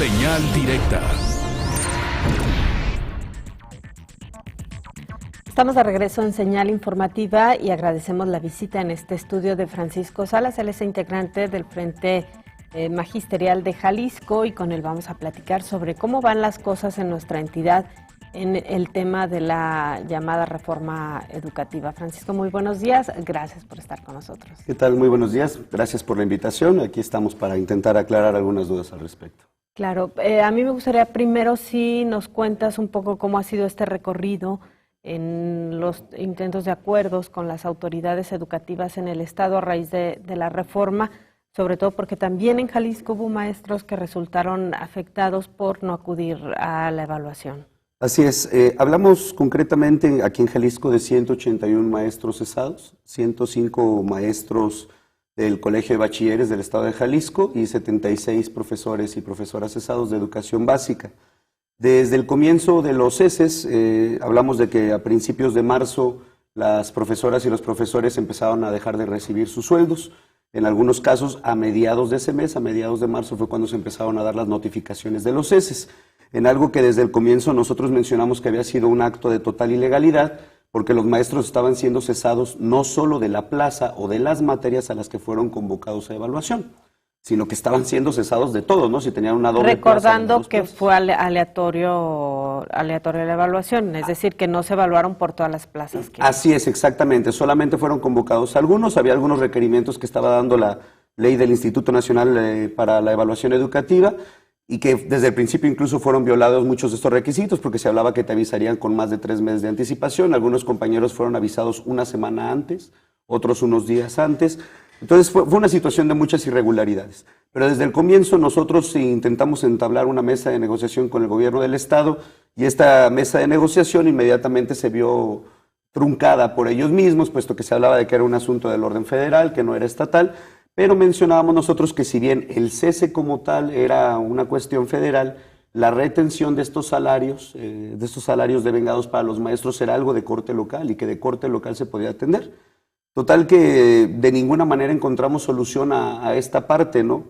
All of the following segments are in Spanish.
Señal directa. Estamos de regreso en Señal Informativa y agradecemos la visita en este estudio de Francisco Salas. Él es integrante del Frente Magisterial de Jalisco y con él vamos a platicar sobre cómo van las cosas en nuestra entidad en el tema de la llamada reforma educativa. Francisco, muy buenos días. Gracias por estar con nosotros. ¿Qué tal? Muy buenos días. Gracias por la invitación. Aquí estamos para intentar aclarar algunas dudas al respecto. Claro. A mí me gustaría primero si nos cuentas un poco cómo ha sido este recorrido en los intentos de acuerdos con las autoridades educativas en el Estado a raíz de la reforma, sobre todo porque también en Jalisco hubo maestros que resultaron afectados por no acudir a la evaluación. Así es. Hablamos concretamente aquí en Jalisco de 181 maestros cesados, 105 maestros del Colegio de Bachilleres del Estado de Jalisco y 76 profesores y profesoras cesados de educación básica. Desde el comienzo de los ceses, hablamos de que a principios de marzo las profesoras y los profesores empezaron a dejar de recibir sus sueldos. En algunos casos, a mediados de ese mes, a mediados de marzo, fue cuando se empezaron a dar las notificaciones de los ceses. En algo que desde el comienzo nosotros mencionamos que había sido un acto de total ilegalidad, porque los maestros estaban siendo cesados no solo de la plaza o de las materias a las que fueron convocados a evaluación, sino que estaban siendo cesados de todo, ¿no? Si tenían una doble recordando plaza, que fue aleatorio la evaluación, es decir, que no se evaluaron por todas las plazas. Así es, exactamente. Solamente fueron convocados algunos. Había algunos requerimientos que estaba dando la ley del Instituto Nacional para la Evaluación Educativa y que desde el principio incluso fueron violados muchos de estos requisitos porque se hablaba que te avisarían con más de 3 meses de anticipación. Algunos compañeros fueron avisados una semana antes, otros unos días antes. Entonces fue una situación de muchas irregularidades. Pero desde el comienzo nosotros intentamos entablar una mesa de negociación con el gobierno del Estado y esta mesa de negociación inmediatamente se vio truncada por ellos mismos, puesto que se hablaba de que era un asunto del orden federal, que no era estatal, pero mencionábamos nosotros que si bien el cese como tal era una cuestión federal, la retención de estos salarios devengados para los maestros era algo de corte local y que de corte local se podía atender. Total que de ninguna manera encontramos solución a esta parte, ¿no?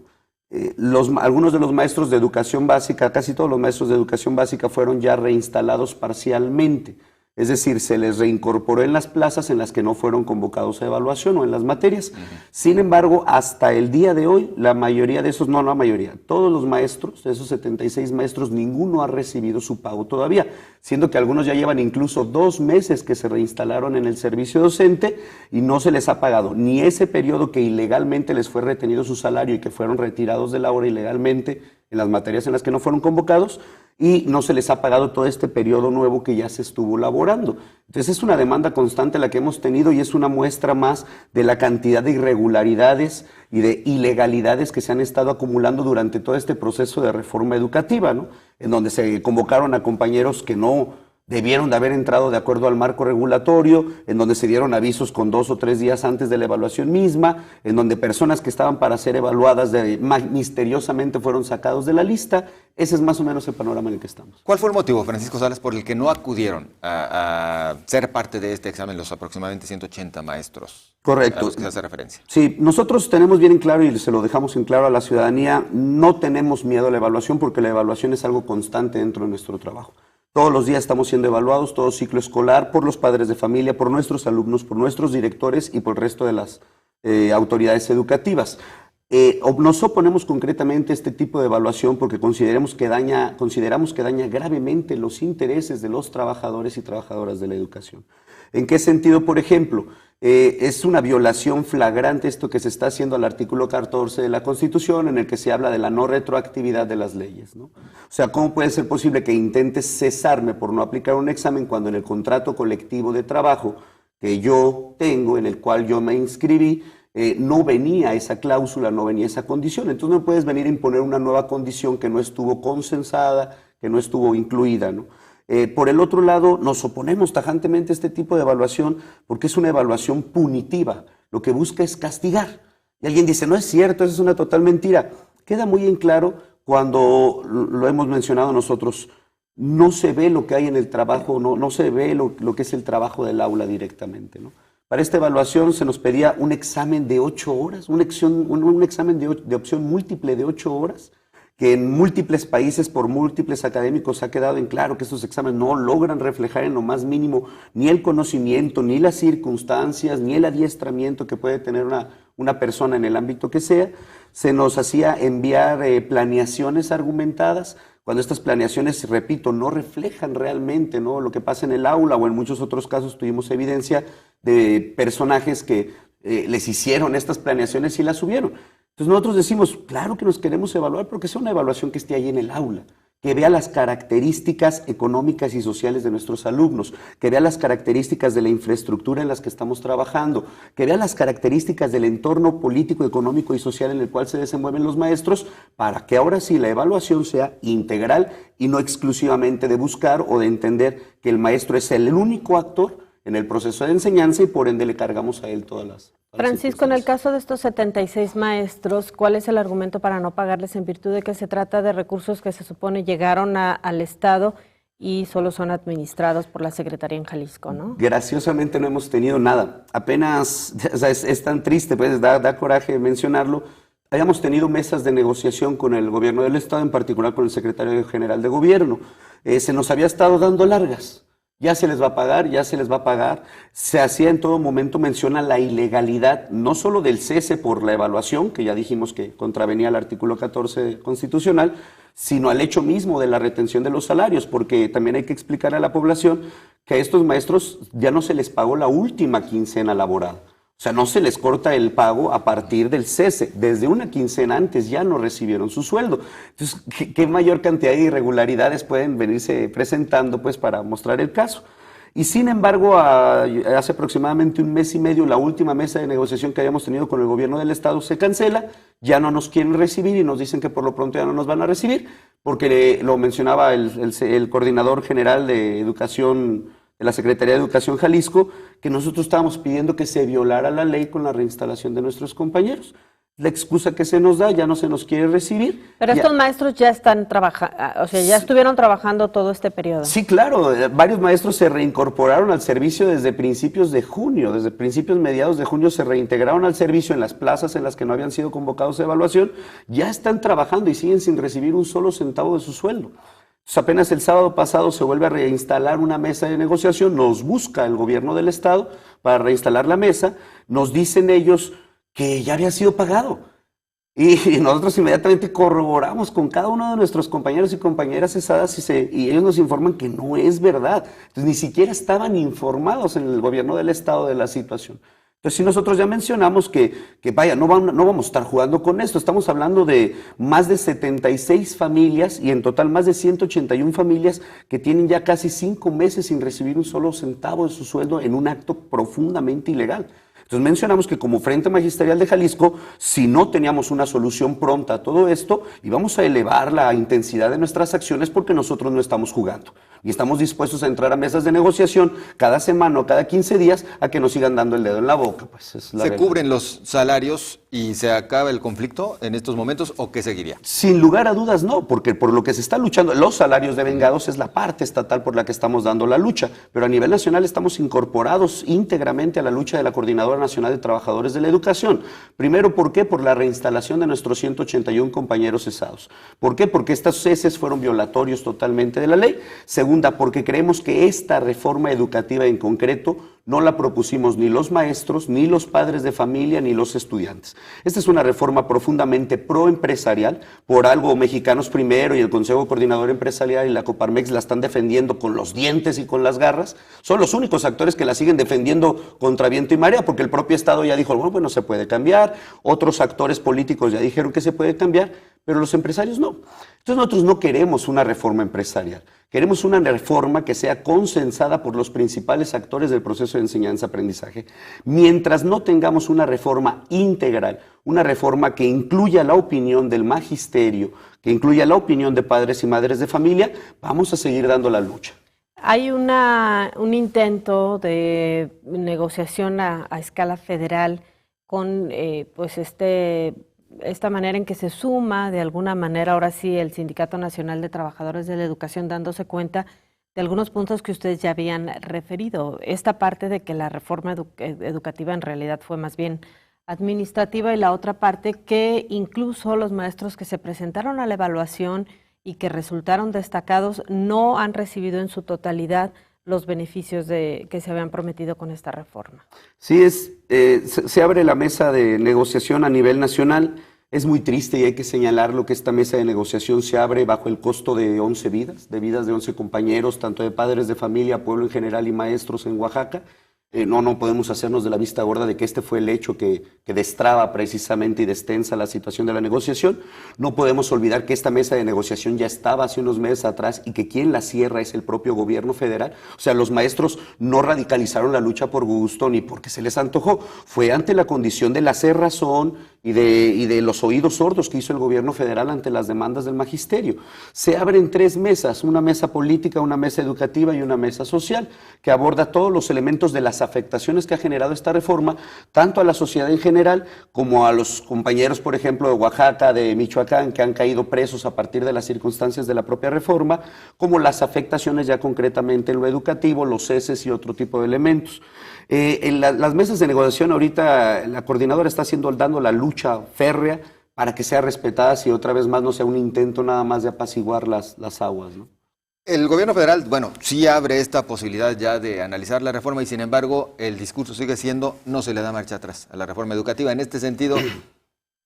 Algunos de los maestros de educación básica, casi todos los maestros de educación básica fueron ya reinstalados parcialmente. Es decir, se les reincorporó en las plazas en las que no fueron convocados a evaluación o en las materias. Sin embargo, hasta el día de hoy, la mayoría de esos, no la mayoría, todos los maestros, de esos 76 maestros, ninguno ha recibido su pago todavía, siendo que algunos ya llevan incluso 2 meses que se reinstalaron en el servicio docente y no se les ha pagado ni ese periodo que ilegalmente les fue retenido su salario y que fueron retirados de la hora ilegalmente en las materias en las que no fueron convocados, y no se les ha pagado todo este periodo nuevo que ya se estuvo laborando. Entonces es una demanda constante la que hemos tenido y es una muestra más de la cantidad de irregularidades y de ilegalidades que se han estado acumulando durante todo este proceso de reforma educativa, ¿no? En donde se convocaron a compañeros que no debieron de haber entrado de acuerdo al marco regulatorio, en donde se dieron avisos con 2 o 3 días antes de la evaluación misma, en donde personas que estaban para ser evaluadas misteriosamente fueron sacados de la lista. Ese es más o menos el panorama en el que estamos. ¿Cuál fue el motivo, Francisco Salas, por el que no acudieron a ser parte de este examen los aproximadamente 180 maestros? Correcto. A los que se hace referencia. Sí, nosotros tenemos bien en claro y se lo dejamos en claro a la ciudadanía, no tenemos miedo a la evaluación porque la evaluación es algo constante dentro de nuestro trabajo. Todos los días estamos siendo evaluados, todo ciclo escolar, por los padres de familia, por nuestros alumnos, por nuestros directores y por el resto de las autoridades educativas. Nos oponemos concretamente a este tipo de evaluación porque consideramos que daña gravemente los intereses de los trabajadores y trabajadoras de la educación. ¿En qué sentido, por ejemplo? Es una violación flagrante esto que se está haciendo al artículo 14 de la Constitución, en el que se habla de la no retroactividad de las leyes, ¿no? O sea, ¿cómo puede ser posible que intentes cesarme por no aplicar un examen cuando en el contrato colectivo de trabajo que yo tengo, en el cual yo me inscribí, no venía esa cláusula, no venía esa condición? Entonces no puedes venir a imponer una nueva condición que no estuvo consensada, que no estuvo incluida, ¿no? Por el otro lado, nos oponemos tajantemente a este tipo de evaluación porque es una evaluación punitiva. Lo que busca es castigar. Y alguien dice, no es cierto, eso es una total mentira. Queda muy en claro cuando lo hemos mencionado nosotros, no se ve lo que hay en el trabajo, no se ve lo que es el trabajo del aula directamente, ¿no? Para esta evaluación se nos pedía un examen de 8 horas, un examen de opción múltiple de 8 horas, que en múltiples países por múltiples académicos ha quedado en claro que estos exámenes no logran reflejar en lo más mínimo ni el conocimiento, ni las circunstancias, ni el adiestramiento que puede tener una persona en el ámbito que sea. Se nos hacía enviar planeaciones argumentadas, cuando estas planeaciones, repito, no reflejan realmente, ¿no?, lo que pasa en el aula, o en muchos otros casos tuvimos evidencia de personajes que les hicieron estas planeaciones y las subieron. Entonces nosotros decimos, claro que nos queremos evaluar, pero que sea una evaluación que esté ahí en el aula, que vea las características económicas y sociales de nuestros alumnos, que vea las características de la infraestructura en las que estamos trabajando, que vea las características del entorno político, económico y social en el cual se desenvuelven los maestros, para que ahora sí la evaluación sea integral y no exclusivamente de buscar o de entender que el maestro es el único actor en el proceso de enseñanza y por ende le cargamos a él todas las... Francisco, en el caso de estos 76 maestros, ¿cuál es el argumento para no pagarles en virtud de que se trata de recursos que se supone llegaron al Estado y solo son administrados por la Secretaría en Jalisco, ¿no? Graciosamente no hemos tenido nada. Apenas, o sea, es tan triste, pues da coraje mencionarlo. Habíamos tenido mesas de negociación con el gobierno del Estado, en particular con el secretario general de Gobierno. Se nos había estado dando largas. Ya se les va a pagar, ya se les va a pagar. Se hacía en todo momento mención a la ilegalidad, no solo del cese por la evaluación, que ya dijimos que contravenía al artículo 14 constitucional, sino al hecho mismo de la retención de los salarios, porque también hay que explicar a la población que a estos maestros ya no se les pagó la última quincena laboral. O sea, no se les corta el pago a partir del cese. Desde una quincena antes ya no recibieron su sueldo. Entonces, ¿qué mayor cantidad de irregularidades pueden venirse presentando, pues, para mostrar el caso? Y sin embargo, hace aproximadamente un mes y medio, la última mesa de negociación que habíamos tenido con el gobierno del Estado se cancela, ya no nos quieren recibir y nos dicen que por lo pronto ya no nos van a recibir, porque lo mencionaba el coordinador general de Educación de la Secretaría de Educación Jalisco, que nosotros estábamos pidiendo que se violara la ley con la reinstalación de nuestros compañeros. La excusa que se nos da, ya no se nos quiere recibir. Pero estos maestros ya están trabajando, o sea, ya estuvieron trabajando todo este periodo. Sí, claro, varios maestros se reincorporaron al servicio desde principios de junio, desde principios mediados de junio se reintegraron al servicio en las plazas en las que no habían sido convocados a evaluación, ya están trabajando y siguen sin recibir un solo centavo de su sueldo. Entonces, apenas el sábado pasado se vuelve a reinstalar una mesa de negociación, nos busca el gobierno del Estado para reinstalar la mesa, nos dicen ellos que ya había sido pagado. Y nosotros inmediatamente corroboramos con cada uno de nuestros compañeros y compañeras cesadas y ellos nos informan que no es verdad. Entonces, ni siquiera estaban informados en el gobierno del Estado de la situación. Entonces, sí, nosotros ya mencionamos que vaya, no vamos a estar jugando con esto. Estamos hablando de más de 76 familias y en total más de 181 familias que tienen ya casi 5 meses sin recibir un solo centavo de su sueldo en un acto profundamente ilegal. Entonces mencionamos que como Frente Magisterial de Jalisco, si no teníamos una solución pronta a todo esto, íbamos a elevar la intensidad de nuestras acciones porque nosotros no estamos jugando. Y estamos dispuestos a entrar a mesas de negociación cada semana o cada 15 días a que nos sigan dando el dedo en la boca. Pues es la ¿Se realidad. cubren los salarios y se acaba el conflicto en estos momentos o qué seguiría? Sin lugar a dudas no, porque por lo que se está luchando, los salarios de vengados es la parte estatal por la que estamos dando la lucha, pero a nivel nacional estamos incorporados íntegramente a la lucha de la Coordinadora Nacional de Trabajadores de la Educación. Primero, ¿por qué? Por la reinstalación de nuestros 181 compañeros cesados. ¿Por qué? Porque estos ceses fueron violatorios totalmente de la ley. Segunda, porque creemos que esta reforma educativa en concreto no la propusimos ni los maestros, ni los padres de familia, ni los estudiantes. Esta es una reforma profundamente proempresarial, por algo Mexicanos Primero y el Consejo Coordinador Empresarial y la Coparmex la están defendiendo con los dientes y con las garras. Son los únicos actores que la siguen defendiendo contra viento y marea, porque el propio Estado ya dijo, bueno, se puede cambiar, otros actores políticos ya dijeron que se puede cambiar, pero los empresarios no. Entonces nosotros no queremos una reforma empresarial, queremos una reforma que sea consensada por los principales actores del proceso de enseñanza-aprendizaje. Mientras no tengamos una reforma integral, una reforma que incluya la opinión del magisterio, que incluya la opinión de padres y madres de familia, vamos a seguir dando la lucha. Hay un intento de negociación a escala federal con pues esta manera en que se suma de alguna manera ahora sí el Sindicato Nacional de Trabajadores de la Educación, dándose cuenta de algunos puntos que ustedes ya habían referido. Esta parte de que la reforma educativa en realidad fue más bien administrativa y la otra parte que incluso los maestros que se presentaron a la evaluación y que resultaron destacados no han recibido en su totalidad los beneficios que se habían prometido con esta reforma. Sí, se abre la mesa de negociación a nivel nacional. Es muy triste y hay que señalarlo que esta mesa de negociación se abre bajo el costo de 11 vidas, de 11 compañeros, tanto de padres de familia, pueblo en general y maestros en Oaxaca. No podemos hacernos de la vista gorda de que este fue el hecho que destraba precisamente y destensa la situación de la negociación. No podemos olvidar que esta mesa de negociación ya estaba hace unos meses atrás y que quien la cierra es el propio gobierno federal. O sea, los maestros no radicalizaron la lucha por gusto ni porque se les antojó. Fue ante la condición de la cerrazón y de los oídos sordos que hizo el gobierno federal ante las demandas del magisterio. Se abren 3 mesas, una mesa política, una mesa educativa y una mesa social, que aborda todos los elementos de las afectaciones que ha generado esta reforma, tanto a la sociedad en general como a los compañeros, por ejemplo, de Oaxaca, de Michoacán, que han caído presos a partir de las circunstancias de la propia reforma, como las afectaciones ya concretamente en lo educativo, los ceses y otro tipo de elementos. En las mesas de negociación ahorita la coordinadora está dando la lucha férrea para que sea respetada y otra vez más no sea un intento nada más de apaciguar las aguas, ¿no? El gobierno federal, bueno, sí abre esta posibilidad ya de analizar la reforma y sin embargo el discurso sigue siendo no se le da marcha atrás a la reforma educativa. En este sentido,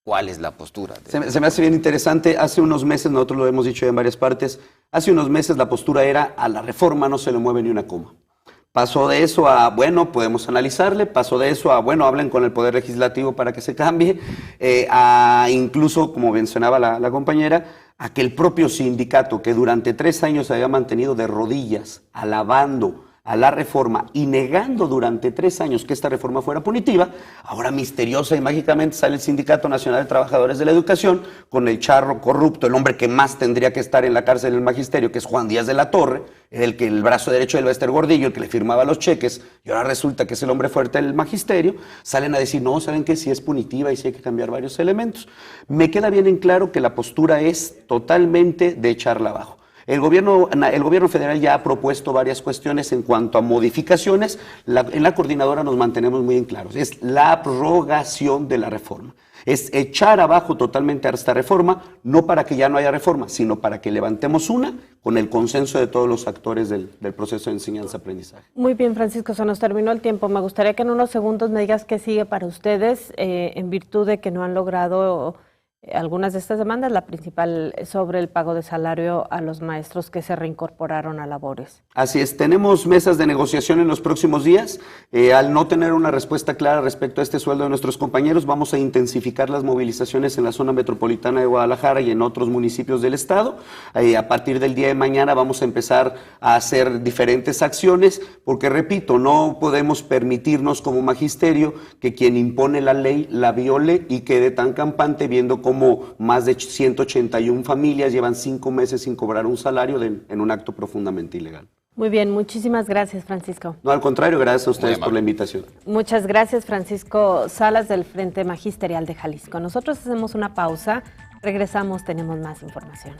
¿cuál es la postura? Se me hace bien interesante. Hace unos meses, nosotros lo hemos dicho en varias partes, hace unos meses la postura era a la reforma no se le mueve ni una coma. Pasó de eso a, bueno, podemos analizarle, pasó de eso a, bueno, hablen con el Poder Legislativo para que se cambie, a incluso, como mencionaba la compañera, a que el propio sindicato, que durante 3 años se había mantenido de rodillas, alabando a la reforma y negando durante 3 años que esta reforma fuera punitiva, ahora misteriosa y mágicamente sale el Sindicato Nacional de Trabajadores de la Educación con el charro corrupto, el hombre que más tendría que estar en la cárcel del magisterio, que es Juan Díaz de la Torre, el brazo derecho del Bester Gordillo, el que le firmaba los cheques, y ahora resulta que es el hombre fuerte del magisterio. Salen a decir, no, ¿saben qué? Sí es punitiva y sí hay que cambiar varios elementos. Me queda bien en claro que la postura es totalmente de echarla abajo. El gobierno federal ya ha propuesto varias cuestiones en cuanto a modificaciones. En la coordinadora nos mantenemos muy en claros. Es la abrogación de la reforma. Es echar abajo totalmente a esta reforma, no para que ya no haya reforma, sino para que levantemos una con el consenso de todos los actores del proceso de enseñanza-aprendizaje. Muy bien, Francisco, se nos terminó el tiempo. Me gustaría que en unos segundos me digas qué sigue para ustedes en virtud de que no han logrado algunas de estas demandas, la principal sobre el pago de salario a los maestros que se reincorporaron a labores. Así es, tenemos mesas de negociación en los próximos días. Al no tener una respuesta clara respecto a este sueldo de nuestros compañeros, vamos a intensificar las movilizaciones en la zona metropolitana de Guadalajara y en otros municipios del estado. A partir del día de mañana vamos a empezar a hacer diferentes acciones, porque repito, no podemos permitirnos como magisterio que quien impone la ley la viole y quede tan campante viendo cómo más de 181 familias llevan 5 meses sin cobrar un salario en un acto profundamente ilegal. Muy bien, muchísimas gracias, Francisco. No, al contrario, gracias a ustedes por la invitación. Muchas gracias, Francisco Salas, del Frente Magisterial de Jalisco. Nosotros hacemos una pausa, regresamos, tenemos más información.